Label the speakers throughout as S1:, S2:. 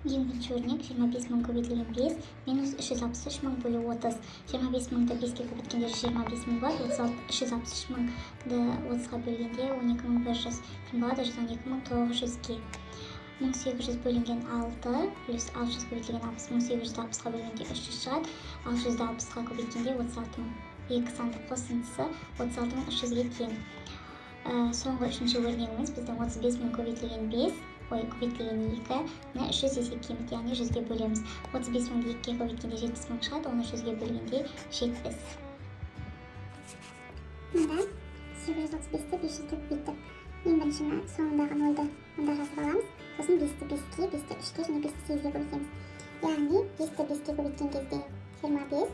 S1: Ең бірінші өрнек 25 мың көбейтілген 5 минус 363 мың бөлу 30. 25 мыңды 5-ке көбейткенде 125 мың болады. 363 мыңды 30-ға бөлгенде 12.100 болады. 112 мың 900-ге. 1800 бөлінген 6 плюс 600 көбейтілген 60. 1860-ға бөлгенде 300 шығады. 660-ға көбейткенде 36 мың. Екі сандық қосындысы 36 мың 300-ге тең. Соңғы үшінші өрнегіміз біздің 35 мың көбейтілген 5 көбейтілген 2-ні 300 есе кемітті, яғни 100-ге бөлеміз. 35 мыңды 2-ге көбейткенде 70 мың шығады, оны 100-ге бөлгенде 70.
S2: Мұнда 835-ті 500-ді көбейттік. Ең біріншіні соңындағы нөлді мұнда жазып аламыз. Сосын 5-ті 5-ке, 5-ті 3-ке және 5-ті 8-ге көбейтеміз. Яғни 5-ті 5-ке көбейткен кезде 25,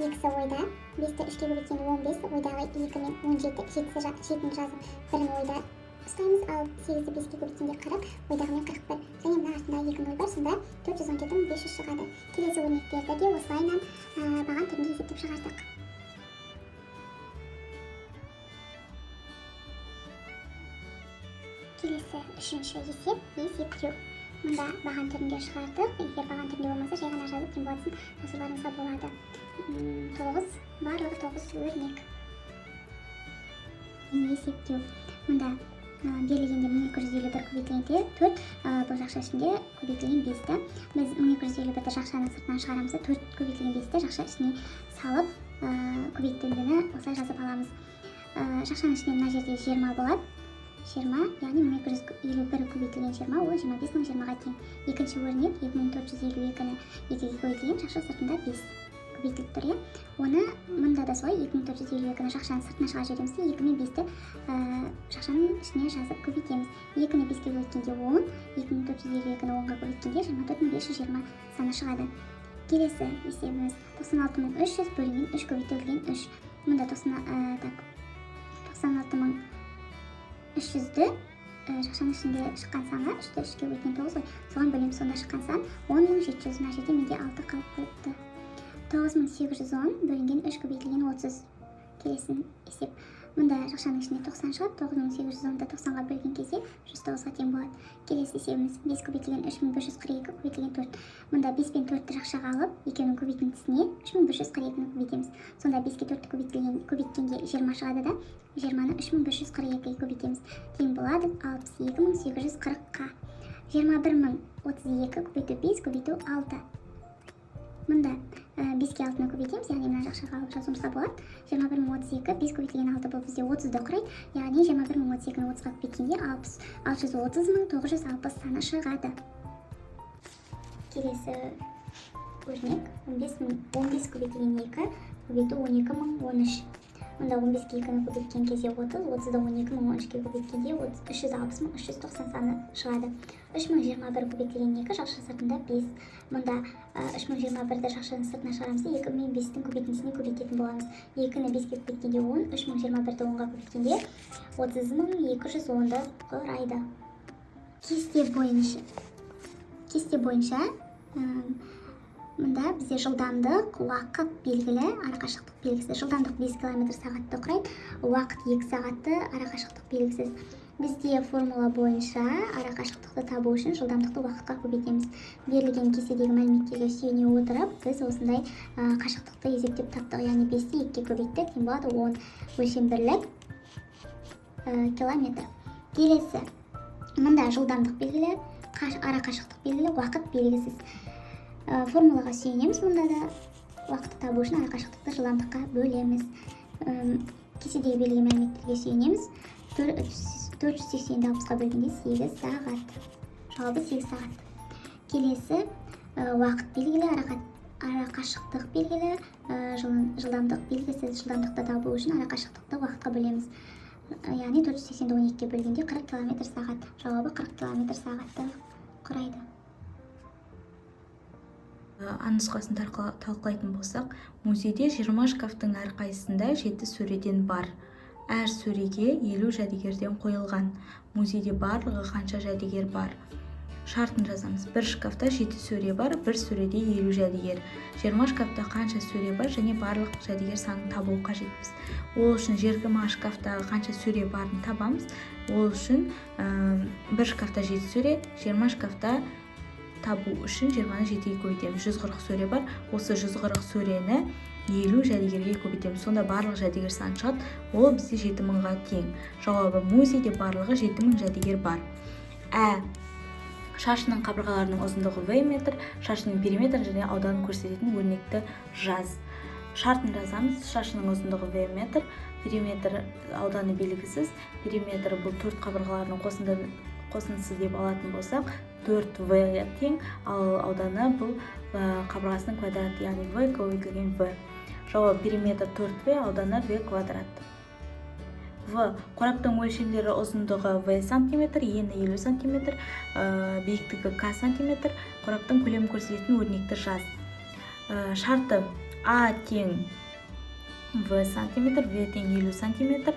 S2: 2-сі ойда, 5-ті 3-ке көбейткенде 15, ойдағы 2 мен 17, 7-ні жазып, 1-ін ойда ұстаймыз, ал 8-ті 5-ке көбейткенде 40, ойдағы мен 41. Және мына артында 2 нөл бар, сонда 417.500 шығады. Келесі өрнектерді де осылайынан баған түрінде есептеп шығардық. Келесі үшінші есептеу. Мұнда баған түрінде шығардық. Егер баған түрінде болмаса, жай ғана жазып кем болатысын жазуларыңызға болады. 9, барлығы 9 өрнек. Есептеу. Мұнда берілгенде 1251 көбейтілгенде 4, бұл жақша ішінде көбейтілген 5-ті. Біз 1251-ді жақшаның сыртынан шығарамыз, 4 көбейтілген 5-ті жақша ішіне салып, көбейтілгені осылай жазып аламыз. Жақшаның ішінде мына жерде 20 болады. 20, яғни 1251 көбейтілген 20, ол 25 мың 20-ға тең. Екінші өрнек 2452-ні 2-ге көбейтілген жақша сыртында 5 көбейтіліп тұр. Оны мұнда да солай 2452-ні жақшаның сыртына шыға жібереміз де 2 мен 5-ті жақшаның ішіне жазып көбейтеміз. 2-ні 5-ке көбейткенде 10, 2452-ні 10-ға көбейткенде 24520 саны шығады. Келесі есебіміз 96300 бөлінген 3 көбейтілген 3. Мұнда 96300-ді жақшаның ішінде шыққан санға 3-ті 3-ке көбейткен 9 ғой. Соған бөлеміз, сонда шыққан сан 10700. Мына жерде менде 6 қалып қойыпты. 9810 бөлінген 3 көбейтілген 30. Келесін есеп. Мұнда жақшаның ішінде 90 шығады. 9810-ды 90-ға бөлген кезде 109-ға тең болады. Келесі есебіміз 5 көбейтілген 3542 көбейтілген 4. Мұнда 5 пен 4-ті жақшаға алып, екеуінің көбейтіндісіне 3142-ні көбейтеміз. Сонда 5-ке 4-ті көбейткенде 20 шығады да, 20-ны 3142-ге көбейтеміз. Тең болады 62840-қа. 21032 көбейту 5 көбейту 6. Мұнда 5-ке 6-ны көбейтеміз, яғни мына жақшаға алып жазуымызға болады. 21032, 5 көбейтілген 6 бұл бізде 30-ды құрайды. Яғни 21032-ні 30-ға көбейткенде 630.960 саны шығады. Келесі өрнек 15 көбейтілген 2 көбейту 12013. Мұнда 15-ке 2-ні көбейткен кезде 30, 30-ды 12013-ке көбейткенде 360.390 саны шығады. 3021 көбейтілген 2 жақша сыртында 5. Мұнда 3021-ді жақшаның сыртына шығарамыз, 2 мен 5-тің көбейтіндісіне көбейтетін боламыз. 2-ні 5-ке көбейткенде 10, 3021-ді 10-ға көбейткенде 30.210-ды құрайды. Кесте бойынша мұнда бізде жылдамдық, уақыт белгілі, арақашықтық белгісіз. Жылдамдық 5 км/сағатты құрайды, уақыт 2 сағатты, арақашықтық белгісіз. Бізде формула бойынша арақашықтықты табу үшін жылдамдықты уақытқа көбейтеміз. Берілген кестедегі мәліметтерге сүйене отырып, біз осындай қашықтықты есептеп таптық. Яғни 5-ті 2-ге көбейттік, тең болады 10 өлшем бірлік километр. Келесі, мұнда жылдамдық белгілі, арақашықтық белгілі, уақыт белгісіз. Формулаға сүйенеміз, мұнда да уақытты табу үшін арақашықтықты жылдамдыққа бөлеміз. Кестедегі берілген мәліметтерге сүйенеміз. 480-ді 60-ға бөлгенде 8 сағат. Жауабы 8 сағат. Келесі уақыт белгілі, арақашықтық белгілі, жылдамдық белгісіз. Жылдамдықты табу үшін арақашықтықты уақытқа бөлеміз. Яғни 480-ді 12-ге бөлгенде 40 км/сағат. Жауабы 40 км/сағатты құрайды.
S3: Нұсқасын талқылайтын болсақ, музейде 20 шкафтың әрқайсысында 7 сөреден бар. Әр сөреге 50 жәдігерден қойылған. Музейде барлығы қанша жәдігер бар? Шартын жазамыз. Bir шкафта 7 сөре бар, бір сөреде 50 жәдігер. 20 шкафта қанша сөре бар және барлық жәдігер санын табу қажетпіз. Ол үшін 20 шкафтағы қанша сөре барын табамыз. Ол үшін бір шкафта 7 сөре, 20 шкафта табу үшін 20-ны 7-ге көбейтеміз. 140 сөре бар. Осы 140 сөрені 50 жәдігерге көбейтеміз. Сонда барлық жәдігер саны шығады. Ол бізде 7000-ға тең. Жауабы музейде барлығы 7000 жәдігер бар. Шашының қабырғаларының ұзындығы V метр, шашының периметр және ауданын көрсететін өрнекті жаз. Шартын жазамыз. Шашының ұзындығы V метр, периметр ауданы белгісіз. Периметр бұл төрт қабырғаларының қосындысы деп алатын болсақ, 4V тең, ал ауданы бұл қабырғасының квадраты, яғни V көбейтілген V. Жауап периметр 4V, ауданы V квадрат. В. Қораптың өлшемдері ұзындығы V см, ені 50 см, биіктігі К см, қораптың көлемін көрсететін өрнекті жаз. Шарты А тең V см, V тең 50 см,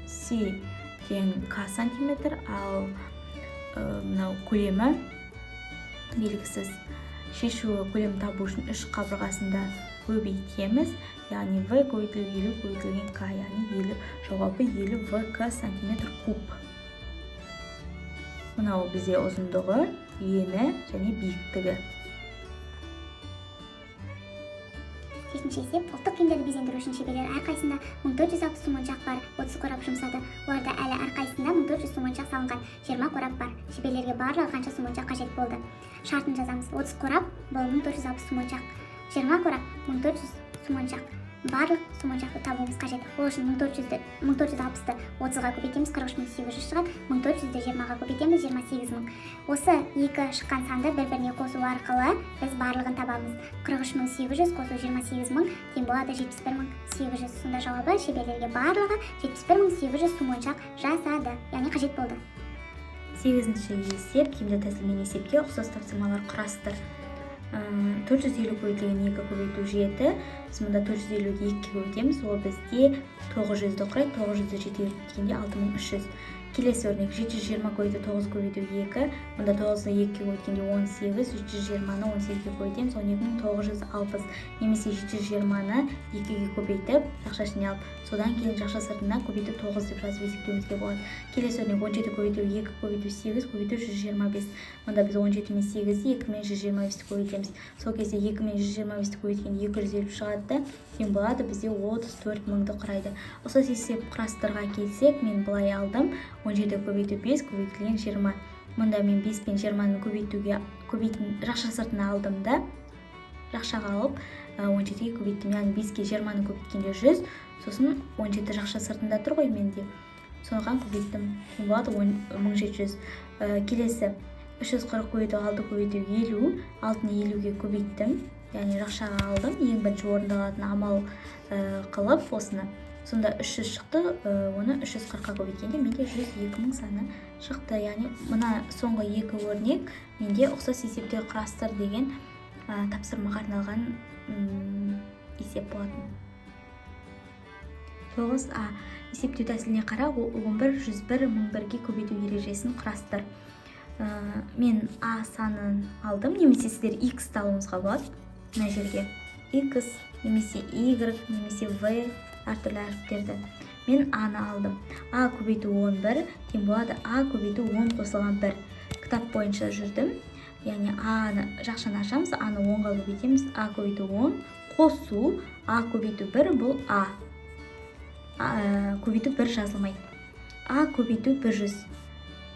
S3: С тең К см, ал көлемі белгісіз. Шешуі көлем табу үшін 3 қабырғасында көбейтеміз, яғни V көбейтілген 50 көбейтілген К, яғни 50. Жауабы 50 ВК сантиметр куб. Мынау бізде ұзындығы, ені және биіктігі.
S2: Жетінші есеп. Ұлттық киімдерді безендіру үшін шеберлер әрқайсында 1460 су моншақ бар, 30 қорап жұмсады. Оларда әлі әрқайсында 1400 су моншақ салынған, 20 қорап бар. Шеберлерге барлығы қанша су моншақ қажет болды? Шартын жазамыз. 30 қорап бұл 1460 су моншақ, 20 қорап 1400 су моншақ. Барлық су моншақты табуымыз қажет. Ол үшін 1460-ты 30-ға көбейтеміз, 43800 шығады. 1400-ді 20-ға көбейтеміз, 28000. Осы екі шыққан санды бір-біріне қосу арқылы біз барлығын табамыз. 43800 қосу 28000 тең болады 71800. Сонда жауабы шеберлерге барлығы 71800 су моншақ жасады, яғни қажет болды.
S3: 8-ші есеп. Киімді тәсілмен есепке ұқсас тапсырмалар құрастыр. 450 көбейтілген 2 көбейту 7. Біз мұнда 450-ді 2-ге көбейтеміз. Ол бізде 900-ді құрайды. 900-ді 7-ге көбейткенде 6300. Келесі өрнек 720 көбейту 9 көбейту 2. Мұнда 9-ны 2-ге көбейткенде 18. 320-ны 18-ге көбейтеміз. 12960. Немесе 720-ны 2-ге көбейтіп, жақша ішіне алып, содан кейін жақша сыртына көбейту 9 деп жазып есептеуімізге болады. Келесі өрнек 17 көбейту 2 көбейту 8 көбейту 125. Мұнда біз 17 мен 8-ді 2 мен 125-ті көбейтеміз. Сол кезде 2 мен 125-ті көбейткенде 250 шығады. Тең болады бізде 34000-ді құрайды. Ұқсас есеп құрастырға келсек, мен былай алдым. 17 көбейту 5 көбейтілген 20. Мұнда мен 5 пен 20-ны көбейтін жақша сыртына алдым да, жақшаға алып 17-ге көбейттім. Яғни 5-ке 20-ны көбейткенде 100, сосын 17 жақша сыртында тұр ғой менде. Соған көбейттім. Болады 1700. Келесі 340 көбейту 6 көбейту 50, 6-ны 50-ге көбейттім. Яғни жақшаға алдым. Ең бірінші орындалатын амал қылып осыны. Сонда 300 шықты, оны 340-қа көбейткенде менде 102.000 саны шықты. Яғни мына соңғы екі өрнек менде ұқсас есептер құрастыр деген тапсырмаға арналған есеп болатын. 9А. Есептеу тәсіліне қара, 11 101 1001-ге көбейту ережесін құрастыр. Мен А санын алдым, немесе сіздер X алуыңызға болады. Мына жерге X, немесе Y, немесе V әртүрлі әріптерді. Мен А-ны алдым. А көбейту 11 тең болады А көбейту 10 қосылған 1. Кітап бойынша жүрдім. Яғни А-ны жақшаны ашамыз, А-ны 10-ға көбейтеміз. А көбейту 10 қосу А көбейту 1 бұл А. Көбейту 1 жазылмайды. А көбейту 100.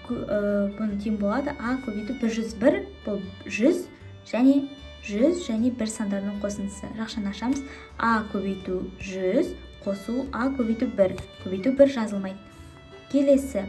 S3: Бұны тең болады А көбейту 101 бұл 100 және 1 сандарының қосындысы. Жақшаны ашамыз. А көбейту 100 қосу А көбейту 1. Көбейту 1 жазылмайды. Келесі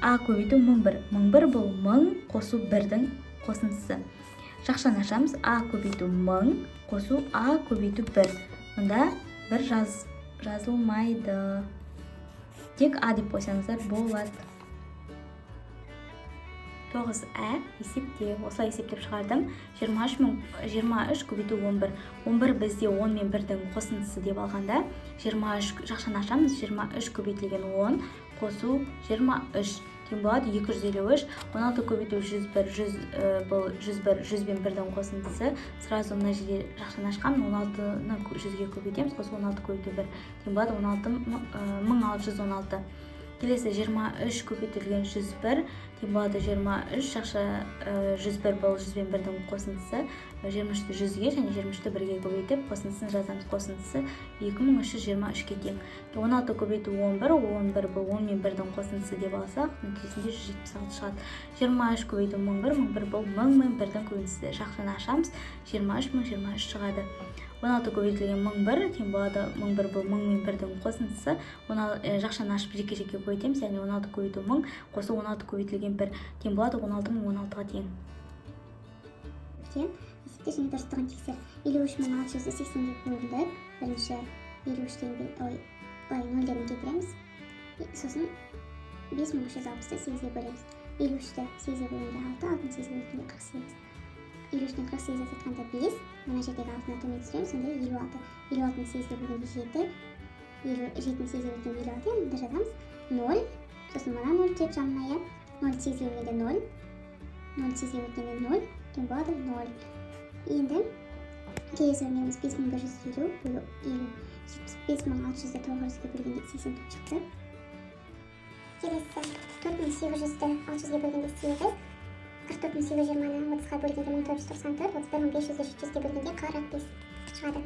S3: А көбейту 1001. 1001 бұл 1000 қосу 1-дің қосындысы. Жақшаны ашамыз. А көбейту 1000 қосу А көбейту 1. Мұнда 1 жазылмайды. Тек А деп қойсаңыздар болады. 9А есепте. Осылай есептеп шығардым. 23 көбейту 11. 11 бізде 10 мен 1-дің қосындысы деп алғанда, 23 жақшаны ашамыз. 23 көбейтілген 10 қосу 23 тең болады 253. 16 көбейту 101. 101 100 бен 1-дің қосындысы. Сразу мына жерде жақшаны ашқам. 16-ны 100-ге көбейтеміз. Қосу 16 көбейту 1 тең болады 1616. Келесі 23 көбейтілген 101 тең болады 23 жақша 101 бұл 100 бен 1-дің қосындысы. 23-ті 100-ге және 23-ті 1-ге көбейтіп қосындысын жазамыз. Қосындысы 2323-ке тең. 16 көбейту 11, 11 бұл 10 мен 1-дің қосындысы деп алсақ, нәтижесінде 176 шығады. 23 көбейту 1001, 1001 бұл 1000 мен 1-дің көбейтісі. Жақшаны ашамыз, 23 шығады. 16 көбейтілген 1001 тең болады 1001 бұл 1000 мен 1-дің қосындысы. Жақшаны ашып жеке-жеке көбейтеміз, яғни 16 көбейту 1000 қосу 16 көбейтілген 1 тең болады 16016-ға тең.
S2: Есепте және дұрыстығын тексер. 53680-ге бөлдік. Бірінші 53-тен нөлдерін кетіреміз. Сосын 5360-ты 8-ге бөлеміз. 53-ті 8-ге бөлгенде 6, 6-ны 8-ге бөлгенде 48. 53-тен 48 азайтқанда 5, мына жердегі 6-ны төмен түсіреміз, сонда 56. 56-ны 8-ге бөлгенде 7, 7-ні 8-ге бөлгенде 56, мұнда жазамыз 0, сосын мына 0 тек жанына, 0 8-ге бөлгенде 0, 0 8-ге бөлгенде 0, тең болады 0. Енді келесі өрнегіміз 5150 бөлу 5600-ды 900-ге бөлгенде 84 шықты.
S1: Келесі 4800-ді 600-ге бөлгенде 8, 44820-ны 30-ға бөлгенде 1494, 31500-ді 700-ге бөлгенде 45 шығады.